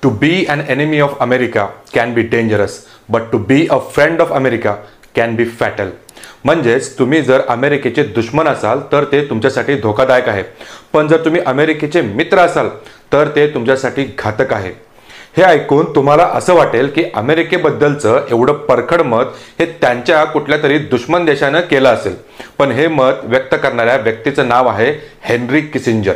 To be an enemy of America can be dangerous, but to be a friend of America can be fatal. म्हणजेच तुम्ही जर अमेरिकेचे दुश्मन असाल तर ते तुमच्यासाठी धोकादायक आहे, पण जर तुम्ही अमेरिकेचे मित्र असाल तर ते तुमच्यासाठी घातक आहे. हे ऐकून तुम्हाला असं वाटेल की अमेरिकेबद्दलचं एवढं परखड मत हे त्यांच्या कुठल्या तरी दुश्मन देशानं केलं असेल, पण हे मत व्यक्त करणाऱ्या व्यक्तीचं नाव आहे हेनरी किसिंजर.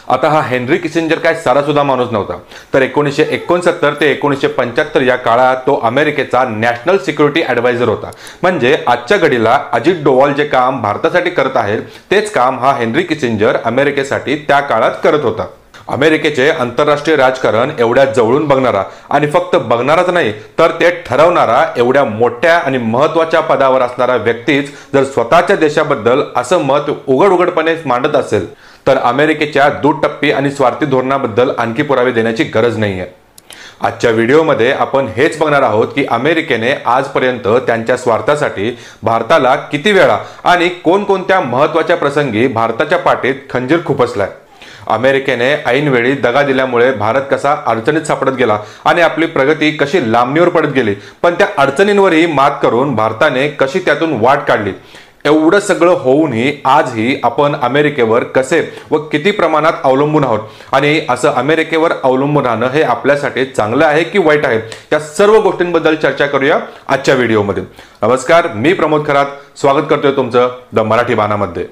आता हा हेनरी किसिंजर काय सारासुद्धा माणूस नव्हता, तर 1969 ते 1975 या काळात तो अमेरिकेचा नॅशनल सिक्युरिटी ॲडवायझर होता. म्हणजे आजच्या घडीला अजित डोवाल जे काम भारतासाठी करत आहेत तेच काम हा हेनरी किसिंजर अमेरिकेसाठी त्या काळात करत होता. अमेरिकेचे आंतरराष्ट्रीय राजकारण एवढ्या जवळून बघणारा आणि फक्त बघणाराच नाही तर ते ठरवणारा एवढ्या मोठ्या आणि महत्त्वाच्या पदावर असणारा व्यक्तीच जर स्वतःच्या देशाबद्दल असं मत उघडपणे मांडत असेल तर अमेरिकेच्या दुटप्पी आणि स्वार्थी धोरणाबद्दल आणखी पुरावे देण्याची गरज नाहीये. आजच्या व्हिडिओमध्ये आपण हेच बघणार आहोत की अमेरिकेने आजपर्यंत त्यांच्या स्वार्थासाठी भारताला किती वेळा आणि कोणकोणत्या महत्त्वाच्या प्रसंगी भारताच्या पाठीत खंजीर खुपसलाय. अमेरिकेने ऐनवेळी दगा दिल्यामुळे भारत कसा अडचणीत सापडत गेला आणि आपली प्रगती कशी लांबणीवर पडत गेली, पण त्या अडचणींवरही मात करून भारताने कशी त्यातून वाट काढली. एवढं सगळं होऊनही आजही आपण अमेरिकेवर कसे व किती प्रमाणात अवलंबून आहोत आणि असं अमेरिकेवर अवलंबून राहणं हे आपल्यासाठी चांगलं आहे की वाईट आहे, या सर्व गोष्टींबद्दल चर्चा करूया आजच्या व्हिडिओमध्ये. नमस्कार, मी प्रमोद खरात स्वागत करतोय तुमचं द मराठी बाणामध्ये.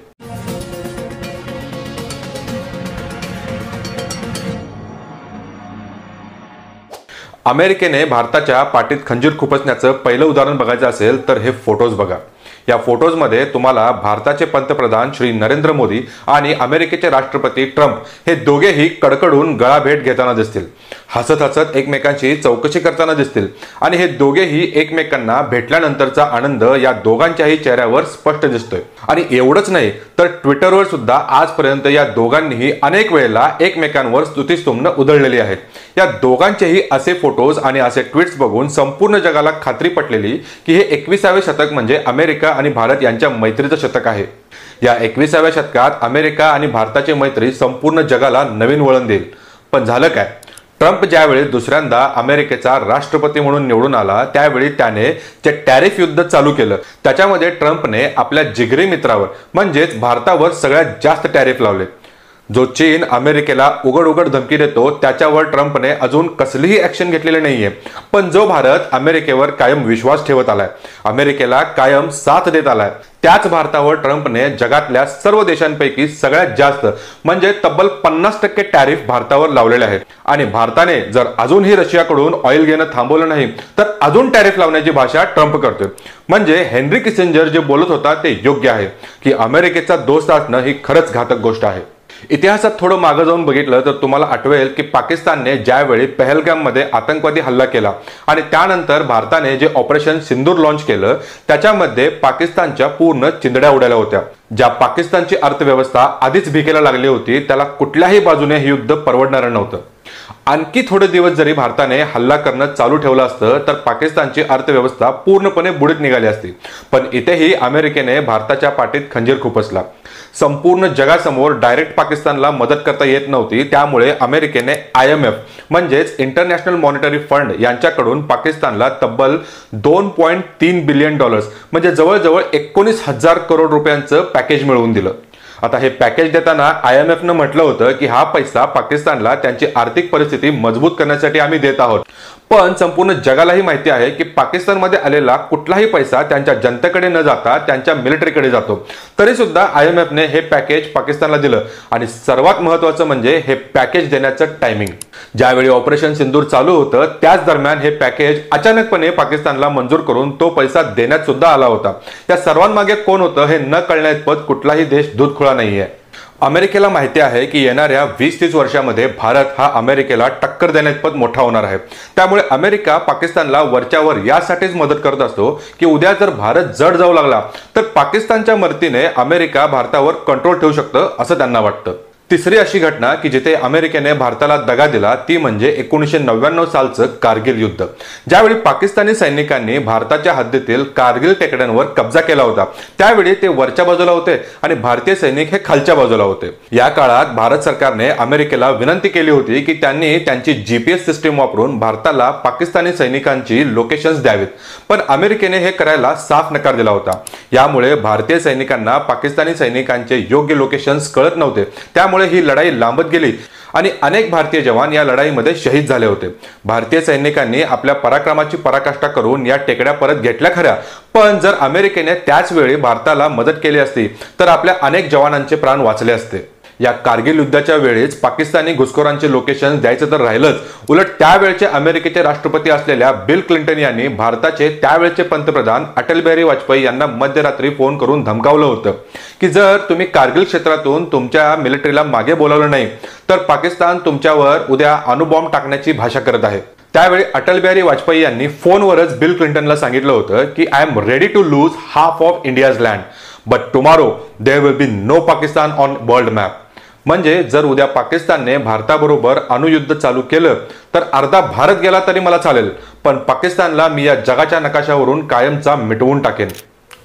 अमेरिकेने भारताच्या पाठीत खंजीर खुपसण्याचं पहिलं उदाहरण बघायचं असेल तर हे फोटोज बघा. या फोटोजमध्ये तुम्हाला भारताचे पंतप्रधान श्री नरेंद्र मोदी आणि अमेरिकेचे राष्ट्रपती ट्रम्प हे दोघेही कडकडून गळाभेट घेताना दिसतील, हसत हसत एकमेकांची चौकशी करताना दिसतील आणि हे दोघेही एकमेकांना भेटल्यानंतरचा आनंद या दोघांच्याही चेहऱ्यावर स्पष्ट दिसतोय. आणि एवढंच नाही तर ट्विटरवर सुद्धा आजपर्यंत या दोघांनीही अनेक वेळेला एकमेकांवर स्तुतिस्तुम्न उधळलेली आहेत. या दोघांचेही असे फोटोज आणि असे ट्विट्स बघून संपूर्ण जगाला खात्री पटलेली की हे 21व्या शतक म्हणजे अमेरिका आणि भारत यांच्या मैत्रीचं शतक आहे. या 21व्या शतकात अमेरिका आणि भारताची मैत्री संपूर्ण जगाला नवीन वळण देईल. पण झालं काय? ट्रम्प ज्यावेळी दुसऱ्यांदा अमेरिकेचा राष्ट्रपती म्हणून निवडून आला त्यावेळी त्याने जे टॅरिफ युद्ध चालू केलं त्याच्यामध्ये ट्रम्पने आपल्या जिगरी मित्रावर म्हणजेच भारतावर सगळ्यात जास्त टॅरिफ लावले. जो चीन अमेरिकेला उघड धमकी देतो त्याच्यावर ट्रम्पने अजून कसलीही ऍक्शन घेतलेली नाहीये, पण जो भारत अमेरिकेवर कायम विश्वास ठेवत आलाय, अमेरिकेला कायम साथ देत आलाय, त्याच भारतावर ट्रम्पने जगातल्या सर्व देशांपैकी सगळ्यात जास्त म्हणजे तब्बल 50% टॅरिफ भारतावर लावलेले आहेत. आणि भारताने जर अजूनही रशियाकडून ऑइल घेणं थांबवलं नाही तर अजून टॅरिफ लावण्याची भाषा ट्रम्प करतोय. म्हणजे हेनरी किसिंजर जे बोलत होता ते योग्य आहे की अमेरिकेचा दोस्त असणं ही खरंच घातक गोष्ट आहे. इतिहासात थोडं मागं जाऊन बघितलं तर तुम्हाला आठवेल की पाकिस्तानने ज्यावेळी पहलगाममध्ये आतंकवादी हल्ला केला आणि त्यानंतर भारताने जे ऑपरेशन सिंदूर लॉन्च केलं त्याच्यामध्ये पाकिस्तानच्या पूर्ण चिंधड्या उडाल्या होत्या. ज्या पाकिस्तानची अर्थव्यवस्था आधीच भिकेला लागली होती त्याला कुठल्याही बाजूने हे युद्ध परवडणारं नव्हतं. आणखी थोडे दिवस जरी भारताने हल्ला करणं चालू ठेवलं असतं तर पाकिस्तानची अर्थव्यवस्था पूर्णपणे बुडीत निघाली असती. पण इथेही अमेरिकेने भारताच्या पाठीत खंजीर खुपसला. संपूर्ण जगासमोर डायरेक्ट पाकिस्तानला मदत करता येत नव्हती, त्यामुळे अमेरिकेने IMF म्हणजेच इंटरनॅशनल मॉनिटरी फंड यांच्याकडून पाकिस्तानला तब्बल $2.3 बिलियन म्हणजे जवळजवळ 19,000 करोड रुपयांचं पॅकेज मिळवून दिलं. आता हे पॅकेज देताना IMFनं म्हटलं होतं की हा पैसा पाकिस्तानला त्यांची आर्थिक परिस्थिती मजबूत करण्यासाठी आम्ही देत आहोत. पण संपूर्ण जगालाही माहिती आहे की पाकिस्तानमध्ये आलेला कुठलाही पैसा त्यांच्या जनतेकडे न जाता त्यांच्या मिलिटरीकडे जातो. तरी सुद्धा IMFने हे पॅकेज पाकिस्तानला दिलं. आणि सर्वात महत्त्वाचं म्हणजे हे पॅकेज देण्याचं टायमिंग. ज्यावेळी ऑपरेशन सिंदूर चालू होतं त्याच दरम्यान हे पॅकेज अचानकपणे पाकिस्तानला मंजूर करून तो पैसा देण्यात सुद्धा आला होता. या सर्वांमागे कोण होतं हे न कळण्याइतपत कुठलाही देश दूधखोळा नाहीये. अमेरिकेला माहिती आहे की येणाऱ्या 20-30 वर्षामध्ये भारत हा अमेरिकेला टक्कर देण्याइतपत मोठा होणार आहे. त्यामुळे अमेरिका पाकिस्तानला वरच्यावर यासाठीच मदत करत असतो की उद्या जर भारत जड जाऊ लागला तर पाकिस्तानच्या मदतीने अमेरिका भारतावर कंट्रोल ठेवू शकतं असं त्यांना वाटतं. तिसरी अशी घटना की जिथे अमेरिकेने भारताला दगा दिला ती म्हणजे 1999 सालचं कारगिल युद्ध, ज्यावेळी पाकिस्तानी सैनिकांनी भारताच्या हद्दीतील कारगिल टेकड्यांवर कब्जा केला होता। त्यावेळी ते वरच्या बाजूला होते आणि भारतीय सैनिक हे खालच्या बाजूला होते। या काळात भारत सरकारने अमेरिकेला विनंती केली होती की त्यांनी त्यांची जीपीएस सिस्टीम वापरून भारताला पाकिस्तानी सैनिकांची लोकेशन्स द्यावीत, पण अमेरिकेने हे करायला साफ नकार दिला होता। यामुळे भारतीय सैनिकांना पाकिस्तानी सैनिकांचे योग्य लोकेशन्स कळत नव्हते, त्यामुळे ही लढाई लांबत गेली आणि अनेक भारतीय जवान या लढाईमध्ये शहीद झाले होते। भारतीय सैनिकांनी आपल्या पराक्रमाची पराकाष्ठा करून या टेकड्या परत घेतल्या खऱ्या, पण जर अमेरिकेने त्याच वेळी भारताला मदत केली असती तर आपल्या अनेक जवानांचे प्राण वाचले असते। या कारगिल युद्धाच्या वेळेस पाकिस्तानी घुसखोरांचे लोकेशन द्यायचं तर राहिलंच, उलट त्यावेळचे अमेरिकेचे राष्ट्रपती असलेल्या बिल क्लिंटन यांनी भारताचे त्यावेळचे पंतप्रधान अटल बिहारी वाजपेयी यांना मध्यरात्री फोन करून धमकावलं होतं की जर तुम्ही कारगिल क्षेत्रातून तुमच्या मिलिटरीला मागे बोलावलं नाही तर पाकिस्तान तुमच्यावर उद्या अणुबॉम्ब टाकण्याची भाषा करत आहे। त्यावेळी अटल बिहारी वाजपेयी यांनी फोनवरच बिल क्लिंटनला सांगितलं होतं की I am ready to lose half of India's land but tomorrow there will be no Pakistan on world map. म्हणजे जर उद्या पाकिस्तानने भारताबरोबर अणुयुद्ध चालू केलं तर अर्धा भारत गेला तरी मला चालेल, पण पाकिस्तानला मी या जगाच्या नकाशावरून कायमचा मिटवून टाकेन।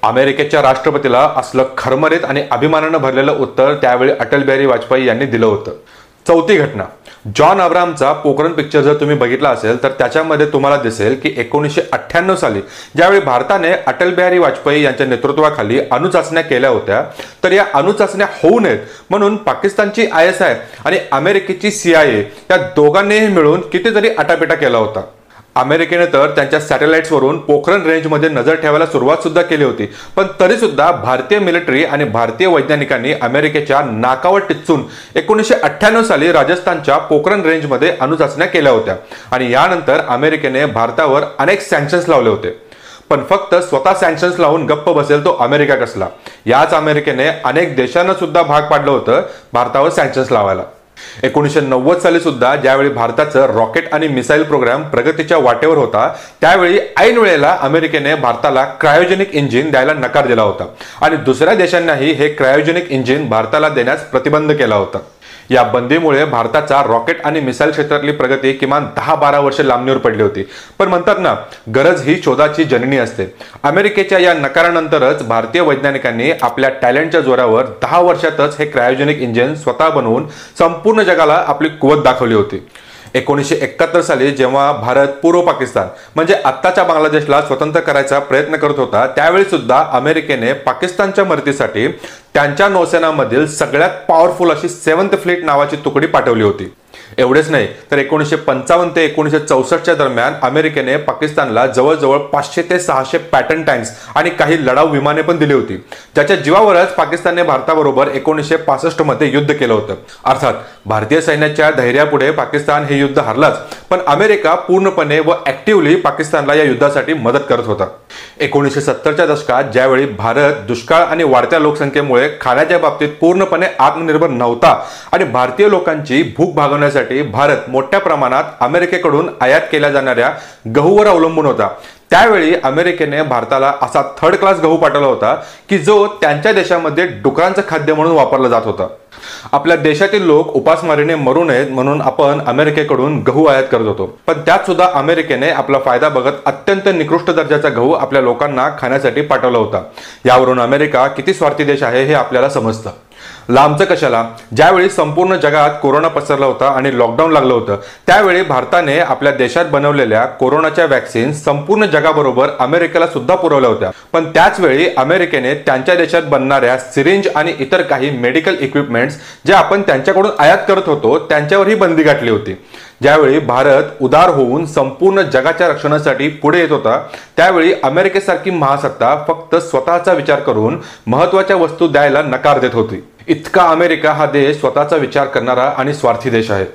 अमेरिकेच्या राष्ट्रपतीला असलं खरमरीत आणि अभिमानानं भरलेलं उत्तर त्यावेळी अटल बिहारी वाजपेयी यांनी दिलं होतं। चौथी घटना, जॉन अब्राहमचा पोखरण पिक्चर जर तुम्ही बघितला असेल तर त्याच्यामध्ये तुम्हाला दिसेल की 1998 साली ज्यावेळी भारताने अटल बिहारी वाजपेयी यांच्या नेतृत्वाखाली अणुचाचण्या केल्या होत्या, तर या अणुचाचण्या होऊ नयेत म्हणून पाकिस्तानची ISI आणि अमेरिकेची CIA या दोघांनीही मिळून कितीतरी आटापिटा केला होता। अमेरिकेने तर त्यांच्या सॅटेलाइट्सवरून पोखरण रेंजमध्ये नजर ठेवायला सुरुवात सुद्धा केली होती, पण तरी सुद्धा भारतीय मिलिटरी आणि भारतीय वैज्ञानिकांनी अमेरिकेच्या नाकावर टिच्चून 1998 साली राजस्थानच्या पोखरण रेंजमध्ये अणुचाचण्या केल्या होत्या आणि यानंतर अमेरिकेने भारतावर अनेक सँक्शन्स लावले होते। पण फक्त स्वतः सँक्शन्स लावून गप्प बसेल तो अमेरिका कसला, याच अमेरिकेने अनेक देशांना सुद्धा भाग पाडलं होतं भारतावर सँक्शन्स लावायला। 1990 साली सुद्धा ज्यावेळी भारताचं रॉकेट आणि मिसाईल प्रोग्राम प्रगतीच्या वाटेवर होता, त्यावेळी ऐन वेळेला अमेरिकेने भारताला क्रायोजेनिक इंजिन द्यायला नकार दिला होता आणि दुसऱ्या देशांनाही हे क्रायोजेनिक इंजिन भारताला देण्यास प्रतिबंध केला होता। या बंदीमुळे भारताचा रॉकेट आणि मिसाईल क्षेत्रातली प्रगती किमान 10-12 वर्ष लांबणीवर पडली होती, पण म्हणतात ना गरज ही शोधाची जननी असते। अमेरिकेच्या या नकारानंतरच भारतीय वैज्ञानिकांनी आपल्या टॅलेंटच्या जोरावर 10 वर्षातच हे क्रायोजेनिक इंजिन स्वतः बनवून संपूर्ण जगाला आपली कुवत दाखवली होती। 1971 साली जेव्हा भारत पूर्व पाकिस्तान म्हणजे आत्ताच्या बांगलादेशला स्वतंत्र करायचा प्रयत्न करत होता, त्यावेळी सुद्धा अमेरिकेने पाकिस्तानच्या मदतीसाठी त्यांच्या नौसेनामधील सगळ्यात पॉवरफुल अशी 7th फ्लीट नावाची तुकडी पाठवली होती। एवढेच नाही तर 1955 ते 1964च्या दरम्यान अमेरिकेने पाकिस्तानला जवळजवळ 500 ते 600 पॅटर्न टँक्स आणि काही लढाऊ विमाने पण दिली होती, ज्याच्या जीवावरच पाकिस्तानने भारताबरोबर 1965 मध्ये युद्ध केलं होतं। अर्थात भारतीय सैन्याच्या धैर्यापुढे पाकिस्तान हे युद्ध हरलाच, पण अमेरिका पूर्णपणे व ऍक्टिव्हली पाकिस्तानला या युद्धासाठी मदत करत होता। 1970च्या दशकात ज्यावेळी भारत दुष्काळ आणि वाढत्या लोकसंख्येमुळे खाण्याच्या बाबतीत पूर्णपणे आत्मनिर्भर नव्हता आणि भारतीय लोकांची भूक भागवण्यासाठी भारत मोठ्या प्रमाणात अमेरिकेकडून आयात केल्या जाणाऱ्या गहूवर अवलंबून होता, त्यावेळी अमेरिकेने भारताला असा 3rd क्लास गहू पाठवला होता की जो त्यांच्या देशामध्ये डुकरांचं खाद्य म्हणून वापरला जात होता। आपल्या देशातील लोक उपासमारीने मरू नयेत म्हणून आपण अमेरिकेकडून गहू आयात करत होतो, पण त्यात सुद्धा अमेरिकेने आपला फायदा बघत अत्यंत निकृष्ट दर्जाचा गहू आपल्या लोकांना खाण्यासाठी पाठवला होता। यावरून अमेरिका किती स्वार्थी देश आहे हे आपल्याला समजतं। लांबचं कशाला, ज्यावेळी संपूर्ण जगात कोरोना पसरला होता आणि लॉकडाऊन लागलं होतं, त्यावेळी भारताने आपल्या देशात बनवलेल्या कोरोनाच्या वॅक्सिन संपूर्ण जगाबरोबर अमेरिकेला सुद्धा पुरवल्या होत्या, पण त्याच वेळी अमेरिकेने त्यांच्या देशात बनणाऱ्या सिरिंज आणि इतर काही मेडिकल इक्विपमेंट्स जे आपण त्यांच्याकडून आयात करत होतो त्यांच्यावरही बंदी घातली होती। ज्यावेळी भारत उदार होऊन संपूर्ण जगाच्या रक्षणासाठी पुढे येत होता, त्यावेळी अमेरिकेसारखी महासत्ता फक्त स्वतःचा विचार करून महत्त्वाच्या वस्तू द्यायला नकार देत होती। इतका अमेरिका हा देश स्वतःचा विचार करणारा आणि स्वार्थी देश आहे।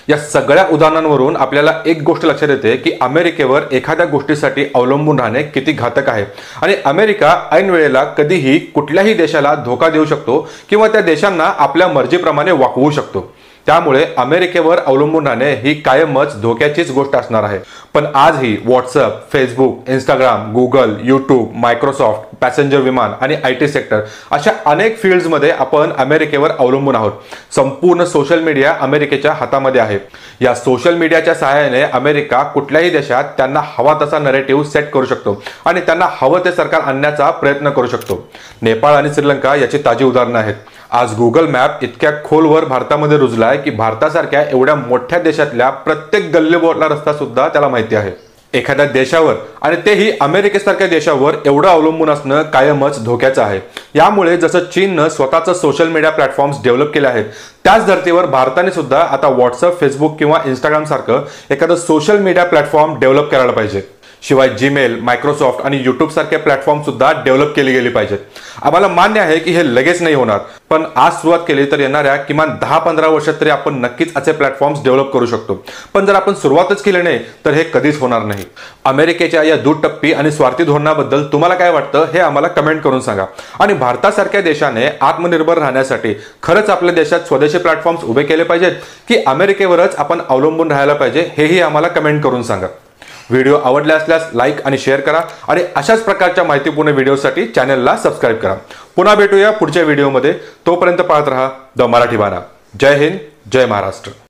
या सगळ्या उदाहरणांवरून आपल्याला एक गोष्ट लक्षात येते की अमेरिकेवर एखाद्या गोष्टीसाठी अवलंबून राहणे किती घातक आहे आणि अमेरिका ऐन वेळेला कधीही कुठल्याही देशाला धोका देऊ शकतो किंवा त्या देशांना आपल्या मर्जीप्रमाणे वाकवू शकतो। त्यामुळे अमेरिकेवर अवलंबून राहणे ही कायमच धोक्याचीच गोष्ट असणार आहे। पण आजही WhatsApp, Facebook, Instagram, Google, YouTube, Microsoft, passenger विमान आणि IT सेक्टर अशा अनेक फील्ड्समध्ये आपण अमेरिकेवर अवलंबून आहोत। संपूर्ण सोशल मीडिया अमेरिकेच्या हातामध्ये आहे। या सोशल मीडियाच्या सहाय्याने अमेरिका कुठल्याही देशात त्यांना हवा तसा नरेटिव्ह सेट करू शकतो आणि त्यांना हवं ते सरकार आणण्याचा प्रयत्न करू शकतो। नेपाळ आणि श्रीलंका याची ताजी उदाहरणं आहेत। आज गुगल मॅप इतक्या खोलवर भारतामध्ये रुजलाय की भारतासारख्या एवढ्या मोठ्या देशातल्या प्रत्येक गल्लीबोळातला रस्ता सुद्धा त्याला माहिती आहे। एखाद्या देशावर आणि तेही अमेरिकेसारख्या देशावर एवढं अवलंबून असणं कायमच धोक्याचं आहे। यामुळे जसं चीननं स्वतःचं सोशल मीडिया प्लॅटफॉर्म्स डेव्हलप केले आहेत, त्याच धर्तीवर भारताने सुद्धा आता व्हॉट्सअप, फेसबुक किंवा इंस्टाग्राम सारखं एखादं सोशल मीडिया प्लॅटफॉर्म डेव्हलप करायला पाहिजे। शिवाय जीमेल, मायक्रोसॉफ्ट आणि यूट्यूब सारखे प्लॅटफॉर्म सुद्धा डेव्हलप केली गेली पाहिजेत। आम्हाला मान्य आहे की हे लगेच नाही होणार, पण आज सुरुवात केली तर येणाऱ्या किमान 10-15 वर्षात तरी आपण नक्कीच असे प्लॅटफॉर्म्स डेव्हलप करू शकतो। पण जर आपण सुरुवातच केली नाही तर हे कधीच होणार नाही। अमेरिकेच्या या दुटप्पी आणि स्वार्थी धोरणाबद्दल तुम्हाला काय वाटतं हे आम्हाला कमेंट करून सांगा। आणि भारतासारख्या देशाने आत्मनिर्भर राहण्यासाठी खरंच आपल्या देशात स्वदेशी प्लॅटफॉर्म्स उभे केले पाहिजेत की अमेरिकेवरच आपण अवलंबून राहायला पाहिजे, हेही आम्हाला कमेंट करून सांगा। व्हिडिओ आवडला असल्यास लाईक आणि शेअर करा आणि अशाच प्रकारच्या माहितीपूर्ण व्हिडिओसाठी चॅनलला सबस्क्राईब करा। पुन्हा भेटूया पुढच्या व्हिडिओमध्ये। तोपर्यंत पाहत रहा द मराठी बाणा। जय हिंद, जय महाराष्ट्र।